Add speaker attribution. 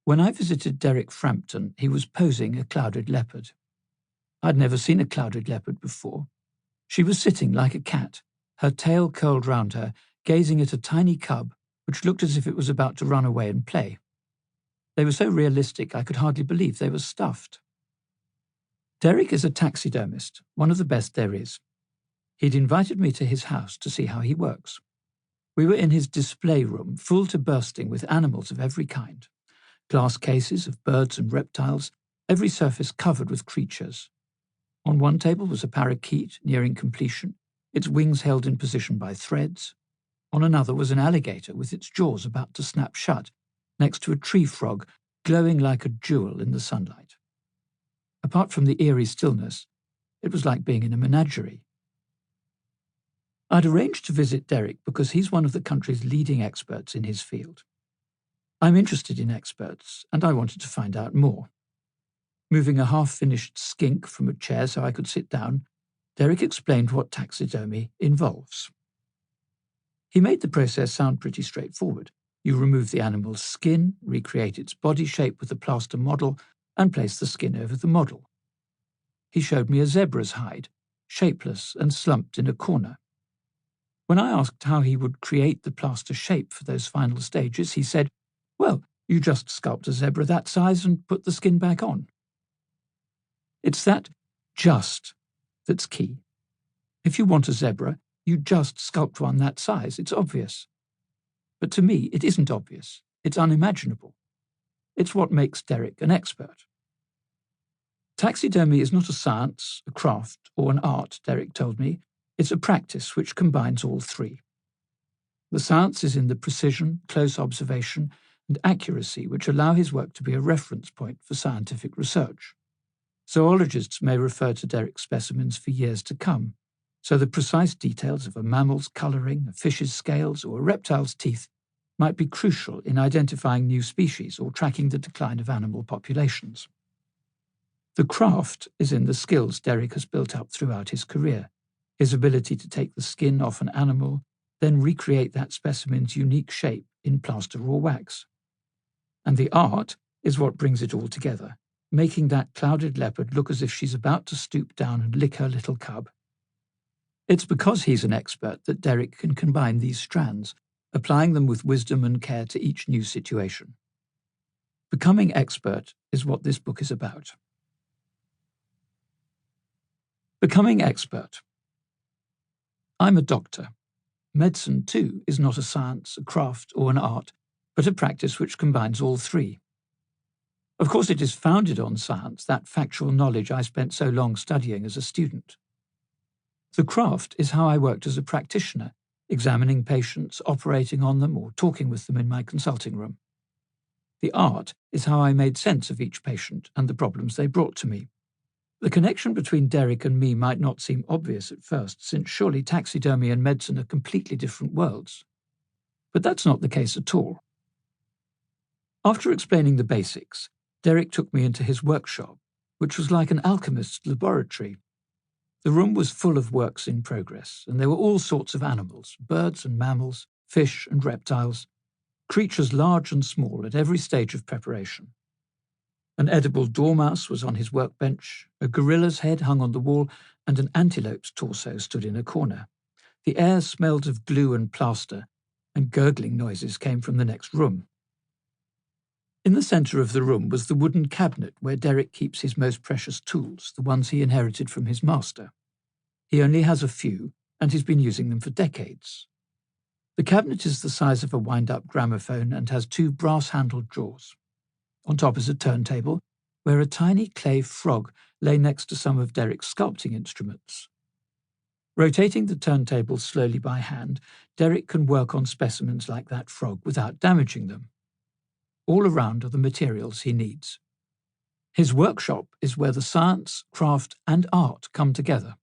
Speaker 1: When I visited Derek Frampton, he was posing a clouded leopard. I'd never seen a clouded leopard before. She was sitting like a cat, her tail curled round her, gazing at a tiny cub which looked as if it was about to run away and play. They were so realistic I could hardly believe they were stuffed. Derek is a taxidermist, one of the best there is. He'd invited me to his house to see how he works. We were in his display room, full to bursting with animals of every kind. Glass cases of birds and reptiles, every surface covered with creatures. On one table was a parakeet nearing completion, its wings held in position by threads. On another was an alligator with its jaws about to snap shut, next to a tree frog glowing like a jewel in the sunlight. Apart from the eerie stillness, it was like being in a menagerie. I'd arranged to visit Derek because he's one of the country's leading experts in his field. I'm interested in experts, and I wanted to find out more. Moving a half-finished skink from a chair so I could sit down, Derek explained what taxidermy involves. He made the process sound pretty straightforward. You remove the animal's skin, recreate its body shape with a plaster model, and place the skin over the model. He showed me a zebra's hide, shapeless and slumped in a corner. When I asked how he would create the plaster shape for those final stages, he said, "Well, you just sculpt a zebra that size and put the skin back on." It's that just that's key. If you want a zebra, you just sculpt one that size. It's obvious. But to me, it isn't obvious. It's unimaginable. It's what makes Derek an expert. Taxidermy is not a science, a craft, or an art, Derek told me. It's a practice which combines all three. The science is in the precision, close observation, and accuracy which allow his work to be a reference point for scientific research. Zoologists may refer to Derek's specimens for years to come, so the precise details of a mammal's colouring, a fish's scales, or a reptile's teeth might be crucial in identifying new species or tracking the decline of animal populations. The craft is in the skills Derek has built up throughout his career, his ability to take the skin off an animal, then recreate that specimen's unique shape in plaster or wax. And the art is what brings it all together, making that clouded leopard look as if she's about to stoop down and lick her little cub. It's because he's an expert that Derek can combine these strands, applying them with wisdom and care to each new situation. Becoming expert is what this book is about. Becoming expert. I'm a doctor. Medicine, too, is not a science, a craft, or an art, but a practice which combines all three. Of course, it is founded on science, that factual knowledge I spent so long studying as a student. The craft is how I worked as a practitioner, examining patients, operating on them, or talking with them in my consulting room. The art is how I made sense of each patient and the problems they brought to me. The connection between Derek and me might not seem obvious at first, since surely taxidermy and medicine are completely different worlds. But that's not the case at all. After explaining the basics, Derek took me into his workshop, which was like an alchemist's laboratory. The room was full of works in progress, and there were all sorts of animals, birds and mammals, fish and reptiles, creatures large and small at every stage of preparation. An edible dormouse was on his workbench, a gorilla's head hung on the wall, and an antelope's torso stood in a corner. The air smelled of glue and plaster, and gurgling noises came from the next room. In the centre of the room was the wooden cabinet where Derek keeps his most precious tools, the ones he inherited from his master. He only has a few, and he's been using them for decades. The cabinet is the size of a wind-up gramophone and has two brass-handled drawers. On top is a turntable, where a tiny clay frog lay next to some of Derek's sculpting instruments. Rotating the turntable slowly by hand, Derek can work on specimens like that frog without damaging them. All around are the materials he needs. His workshop is where the science, craft, and art come together.